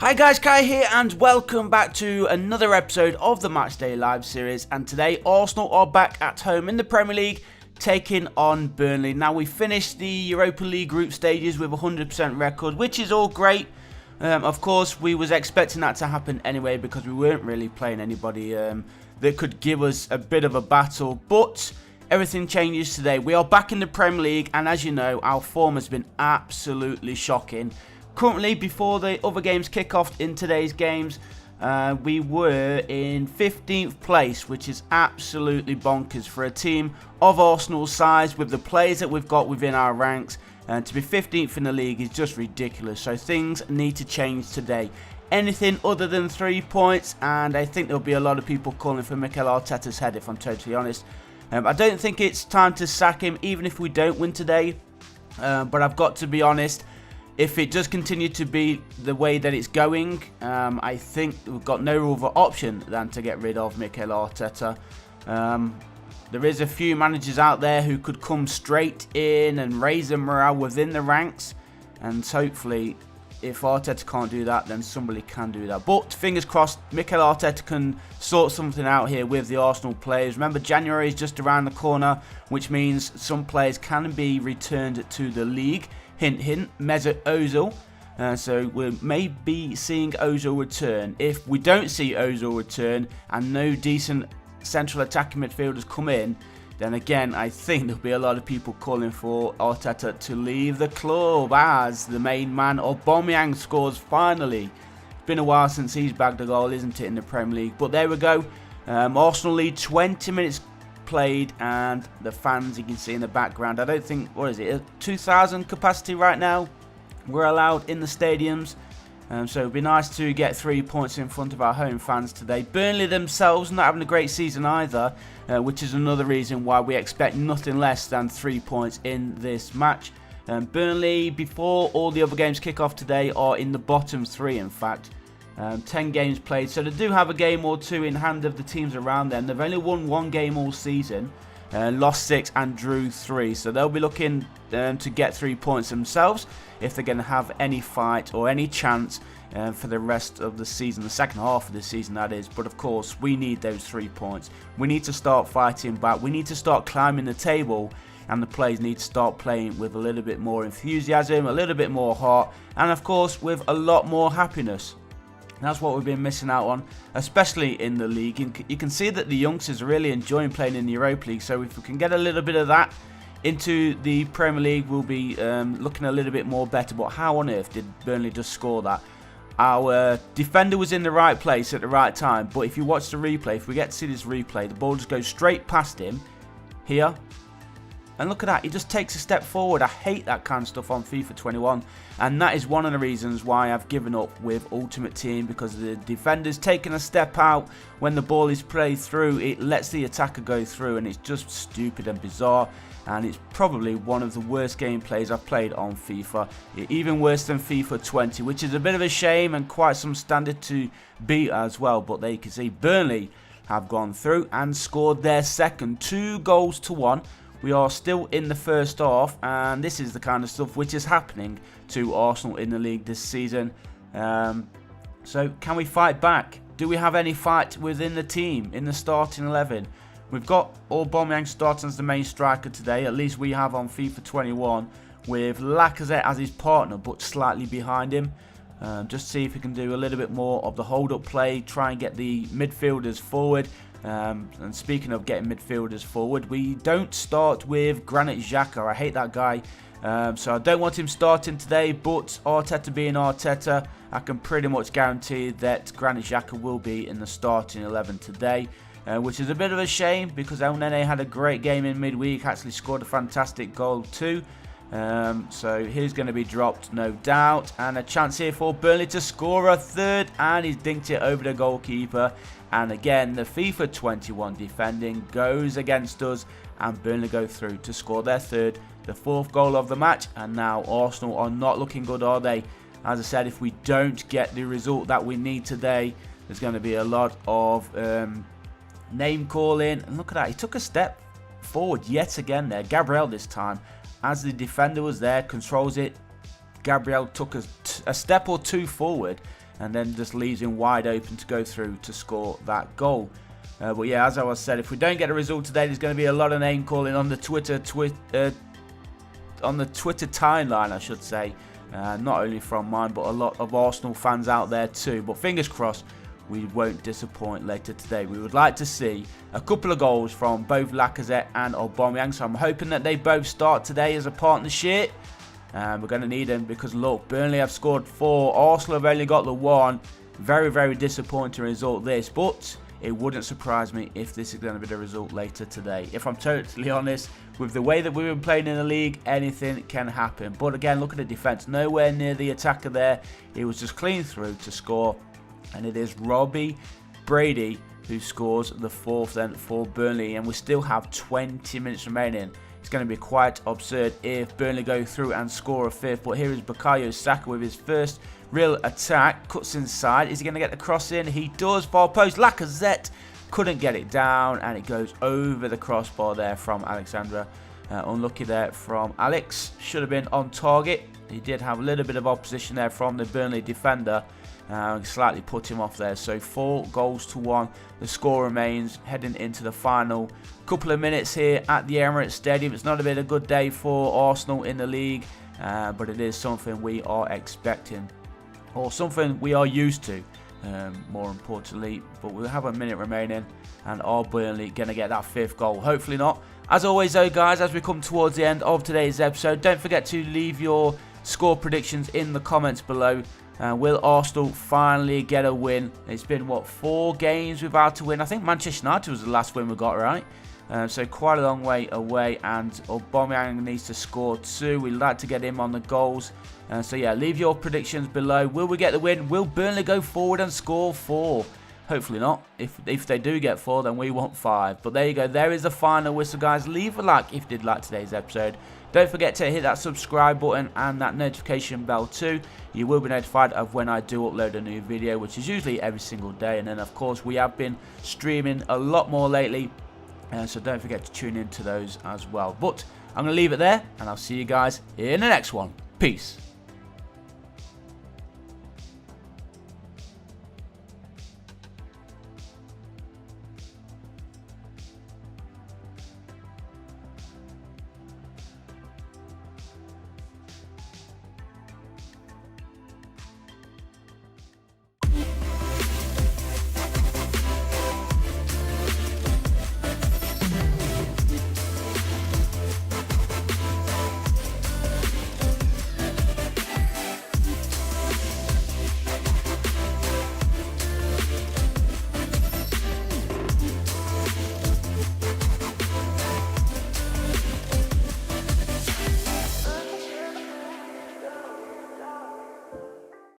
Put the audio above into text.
Hi guys, Kai here and welcome back to another episode of the Matchday Live series, and today Arsenal are back at home in the Premier League taking on Burnley. Now we finished the Europa League group stages with a 100% record, which is all great. Of course we was expecting that to happen anyway because we weren't really playing anybody that could give us a bit of a battle, but everything changes today. We are back in the Premier League and as you know our form has been absolutely shocking. Currently, before the other games kick off in today's games, we were in 15th place, which is absolutely bonkers for a team of Arsenal's size with the players that we've got within our ranks. And to be 15th in the league is just ridiculous. So things need to change today. Anything other than 3 points, and I think there'll be a lot of people calling for Mikel Arteta's head, if I'm totally honest. I don't think it's time to sack him, even if we don't win today. But I've got to be honest. If it does continue to be the way that it's going, I think we've got no other option than to get rid of Mikel Arteta. There is a few managers out there who could come straight in and raise the morale within the ranks. And hopefully, if Arteta can't do that, then somebody can do that. But fingers crossed, Mikel Arteta can sort something out here with the Arsenal players. Remember, January is just around the corner, which means some players can be returned to the league. Hint, hint, Mesut Ozil. So we may be seeing Ozil return. If we don't see Ozil return and no decent central attacking midfielders come in, then again, I think there'll be a lot of people calling for Arteta to leave the club as the main man Aubameyang scores finally. It's been a while since he's bagged a goal, isn't it, in the Premier League? But there we go. Arsenal lead 20 minutes played, and the fans you can see in the background, I don't think, what is it, 2,000 capacity right now we're allowed in the stadiums, so it'd be nice to get 3 points in front of our home fans today. Burnley themselves not having a great season either, which is another reason why we expect nothing less than 3 points in this match. Burnley, before all the other games kick off today, are in the bottom 3 in fact. 10 games played, so they do have a game or two in hand of the teams around them. They've only won 1 game all season, lost 6 and drew 3, so they'll be looking to get 3 points themselves if they're going to have any fight or any chance for the rest of the season, the second half of the season that is. But of course we need those 3 points. We need to start fighting back, we need to start climbing the table, and the players need to start playing with a little bit more enthusiasm, a little bit more heart, and of course with a lot more happiness. That's what we've been missing out on, especially in the league. You can see that the youngsters are really enjoying playing in the Europa League, so if we can get a little bit of that into the Premier League, we'll be looking a little bit more better. But how on earth did Burnley just score that? Our defender was in the right place at the right time, but if you watch the replay, if we get to see this replay, the ball just goes straight past him here. And look at that, he just takes a step forward. I hate that kind of stuff on FIFA 21. And that is one of the reasons why I've given up with Ultimate Team, because the defender's taking a step out. When the ball is played through, it lets the attacker go through, and it's just stupid and bizarre. And it's probably one of the worst gameplays I've played on FIFA. Even worse than FIFA 20, which is a bit of a shame and quite some standard to beat as well. But there you can see Burnley have gone through and scored their second, 2 goals to 1. We are still in the first half, and this is the kind of stuff which is happening to Arsenal in the league this season. So can we fight back? Do we have any fight within the team in the starting 11? We've got Aubameyang starting as the main striker today, at least we have on FIFA 21, with Lacazette as his partner but slightly behind him. Just see if we can do a little bit more of the hold-up play, try and get the midfielders forward. And speaking of getting midfielders forward, we don't start with Granit Xhaka. I hate that guy, so I don't want him starting today. But Arteta being Arteta, I can pretty much guarantee that Granit Xhaka will be in the starting 11 today, which is a bit of a shame because El Nene had a great game in midweek, actually scored a fantastic goal too. So he's going to be dropped, no doubt, and a chance here for Burnley to score a third, and he's dinked it over the goalkeeper. And again, the FIFA 21 defending goes against us, and Burnley go through to score their third, the 4th goal of the match. And now Arsenal are not looking good, are they? As I said, if we don't get the result that we need today, there's going to be a lot of name calling. And look at that, he took a step forward yet again there. Gabriel this time, as the defender was there, controls it. Gabriel took a step or two forward and then just leaves him wide open to go through to score that goal. But yeah, as I was said, if we don't get a result today, there's going to be a lot of name calling on the Twitter timeline, I should say. Not only from mine, but a lot of Arsenal fans out there too. But fingers crossed, we won't disappoint later today. We would like to see a couple of goals from both Lacazette and Aubameyang. So I'm hoping that they both start today as a partnership. We're going to need them because look, Burnley have scored 4. Arsenal have only got the 1. Very, very disappointing result this. But it wouldn't surprise me if this is going to be the result later today. If I'm totally honest, with the way that we've been playing in the league, anything can happen. But again, look at the defence. Nowhere near the attacker there. He was just clean through to score. And it is Robbie Brady who scores the 4th then for Burnley. And we still have 20 minutes remaining. It's going to be quite absurd if Burnley go through and score a 5th. But here is Bukayo Saka with his first real attack. Cuts inside. Is he going to get the cross in? He does. Far post. Lacazette couldn't get it down. And it goes over the crossbar there from Alexandra. Unlucky there from Alex. Should have been on target. He did have a little bit of opposition there from the Burnley defender. Slightly put him off there. So 4 goals to 1. The score remains heading into the final couple of minutes here at the Emirates Stadium. It's not been a good day for Arsenal in the league, but it is something we are expecting, or something we are used to, more importantly. But we'll have a minute remaining, and are Burnley going to get that 5th goal? Hopefully not. As always though guys, as we come towards the end of today's episode, don't forget to leave your score predictions in the comments below. Will Arsenal finally get a win? It's been, what, 4 games without a win? I think Manchester United was the last win we got, right? So quite a long way away, and Aubameyang needs to score 2. We'd like to get him on the goals. So yeah, leave your predictions below. Will we get the win? Will Burnley go forward and score 4? Hopefully not. If they do get 4, then we want 5. But there you go. There is the final whistle, guys. Leave a like if you did like today's episode. Don't forget to hit that subscribe button and that notification bell too. You will be notified of when I do upload a new video, which is usually every single day. And then, of course, we have been streaming a lot more lately. So don't forget to tune in to those as well. But I'm going to leave it there, and I'll see you guys in the next one. Peace.